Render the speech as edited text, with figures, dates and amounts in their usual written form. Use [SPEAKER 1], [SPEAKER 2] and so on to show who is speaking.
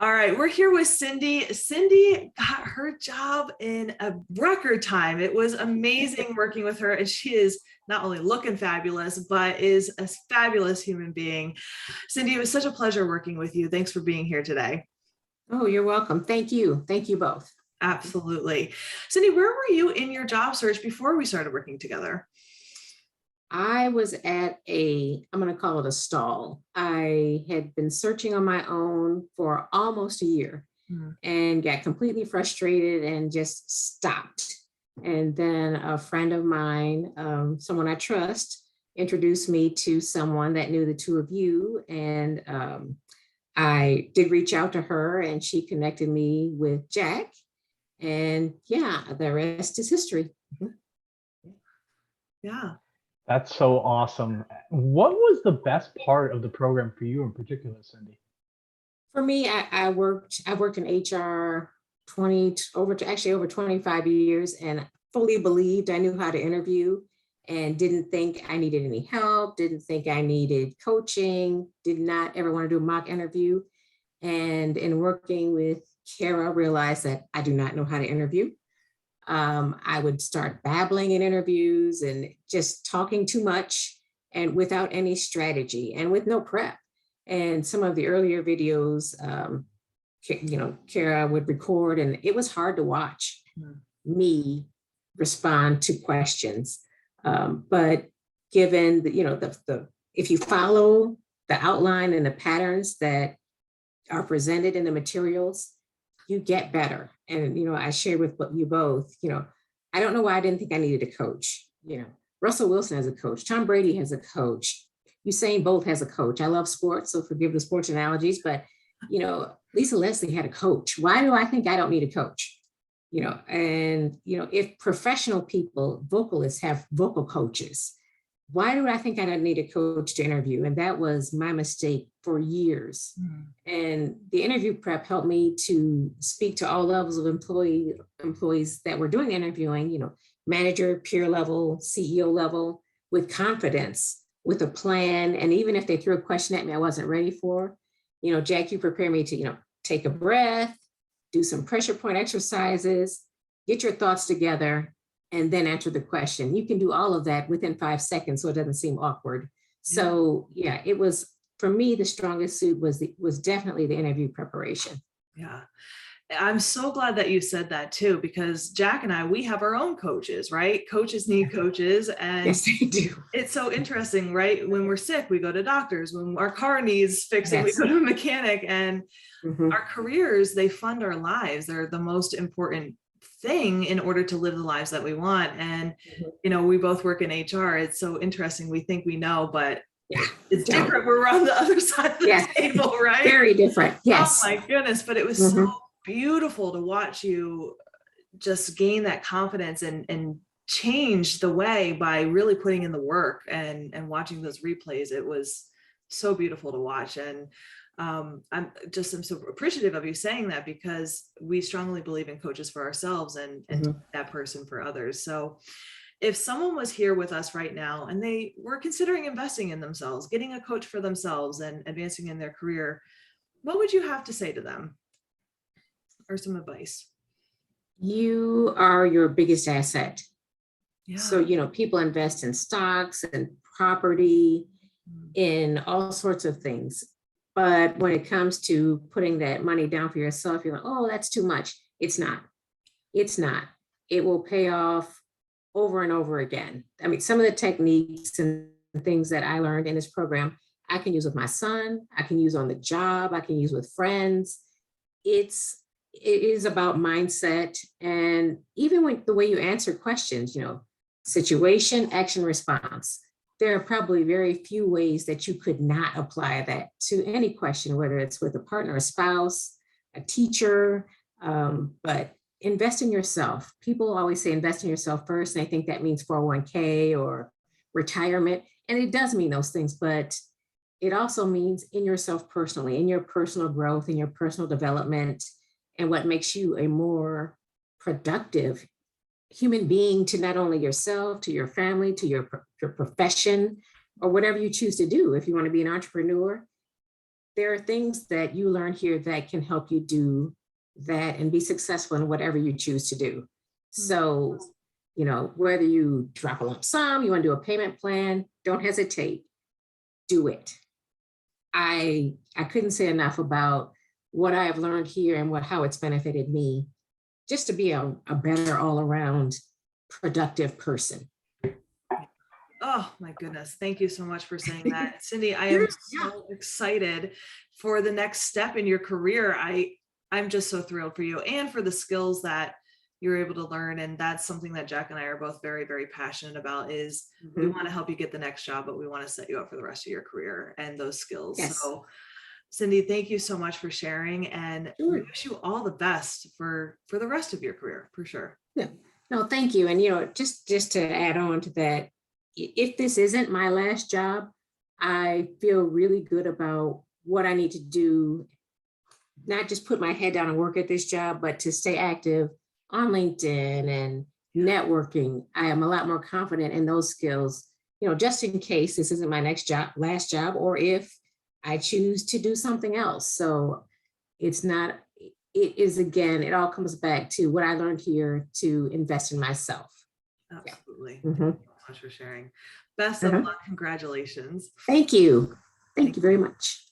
[SPEAKER 1] All right, we're here with Cindy. Cindy got her job in a record time. It was amazing working with her, and she is not only looking fabulous, but is a fabulous human being. Cindy, it was such a pleasure working with you. Thanks for being here today.
[SPEAKER 2] Oh, you're welcome. Thank you. Thank you both.
[SPEAKER 1] Absolutely. Cindy, where were you in your job search before we started working together?
[SPEAKER 2] I was at I'm going to call it a stall. I had been searching on my own for almost a year
[SPEAKER 1] Hmm.
[SPEAKER 2] and got completely frustrated and just stopped. And then a friend of mine, someone I trust, introduced me to someone that knew the two of you. And I did reach out to her and she connected me with Jack. And yeah, the rest is history.
[SPEAKER 1] Yeah.
[SPEAKER 3] That's so awesome. What was the best part of the program for you in particular, Cindy?
[SPEAKER 2] For me, I worked in HR 20 actually over 25 years and fully believed I knew how to interview and didn't think I needed any help, didn't think I needed coaching, did not ever want to do a mock interview. And in working with Kara, realized that I do not know how to interview. I would start babbling in interviews and just talking too much and without any strategy and with no prep. And some of the earlier videos, Kara would record, and it was hard to watch me respond to questions. But given the if you follow the outline and the patterns that are presented in the materials, you get better. And, I shared with you both, I don't know why I didn't think I needed a coach. Russell Wilson has a coach. Tom Brady has a coach. Usain Bolt has a coach. I love sports, so forgive the sports analogies, but, Lisa Leslie had a coach. Why do I think I don't need a coach? If professional people, vocalists have vocal coaches, why do I think I don't need a coach to interview? And that was my mistake for years. And the interview prep helped me to speak to all levels of employees that were doing the interviewing, manager, peer level, CEO level, with confidence, with a plan. And even if they threw a question at me I wasn't ready for, Jack, you prepare me to, take a breath, do some pressure point exercises, get your thoughts together, and then answer the question. You can do all of that within 5 seconds, so it doesn't seem awkward. So yeah, it was, for me, the strongest suit was definitely the interview preparation.
[SPEAKER 1] Yeah. I'm so glad that you said that too, because Jack and I, we have our own coaches, right? Coaches need coaches. And
[SPEAKER 2] yes, they do.
[SPEAKER 1] It's so interesting, right? When we're sick, we go to doctors. When our car needs fixing,
[SPEAKER 2] Yes.
[SPEAKER 1] we go to a mechanic. And our careers, they fund our lives. They're the most important thing in order to live the lives that we want. And, we both work in HR. It's so interesting. We think we know, but it's different. We're on the other side of the table, right?
[SPEAKER 2] Very different. Yes.
[SPEAKER 1] Oh my goodness. But it was so beautiful to watch you just gain that confidence and change the way by really putting in the work and watching those replays. It was so beautiful to watch. And I'm so appreciative of you saying that, because we strongly believe in coaches for ourselves and that person for others. So if someone was here with us right now and they were considering investing in themselves, getting a coach for themselves and advancing in their career, what would you have to say to them, or some advice?
[SPEAKER 2] You are your biggest asset.
[SPEAKER 1] Yeah.
[SPEAKER 2] So, people invest in stocks and property, in all sorts of things. But when it comes to putting that money down for yourself, you're like, oh, that's too much. It's not. It's not. It will pay off over and over again. I mean, some of the techniques and things that I learned in this program, I can use with my son, I can use on the job, I can use with friends. It is about mindset. And even when the way you answer questions, situation, action, response. There are probably very few ways that you could not apply that to any question, whether it's with a partner, a spouse, a teacher, but invest in yourself. People always say invest in yourself first, and I think that means 401k or retirement, and it does mean those things, but it also means in yourself personally, in your personal growth, in your personal development, and what makes you a more productive human being to not only yourself, to your family, to your profession, or whatever you choose to do. If you want to be an entrepreneur, there are things that you learn here that can help you do that and be successful in whatever you choose to do. So, you know, whether you drop a lump sum, you want to do a payment plan, don't hesitate, do it. I couldn't say enough about what I have learned here and how it's benefited me just to be a better all around productive person.
[SPEAKER 1] Oh my goodness. Thank you so much for saying that. Cindy, I am so excited for the next step in your career. I'm just so thrilled for you and for the skills that you're able to learn. And that's something that Jack and I are both very, very passionate about is we want to help you get the next job, but we want to set you up for the rest of your career and those skills.
[SPEAKER 2] Yes.
[SPEAKER 1] So Cindy, thank you so much for sharing, and we wish you all the best for the rest of your career, for sure.
[SPEAKER 2] Yeah. No, thank you. And, you know, just to add on to that, if this isn't my last job, I feel really good about what I need to do, not just put my head down and work at this job, but to stay active on LinkedIn and networking. I am a lot more confident in those skills, you know, just in case this isn't my last job, or if I choose to do something else. So it's not, it is, again, it all comes back to what I learned here to invest in myself.
[SPEAKER 1] Absolutely.
[SPEAKER 2] Yeah.
[SPEAKER 1] Thank you so much for sharing. Best of luck. Congratulations.
[SPEAKER 2] Thank you. Thank you very much.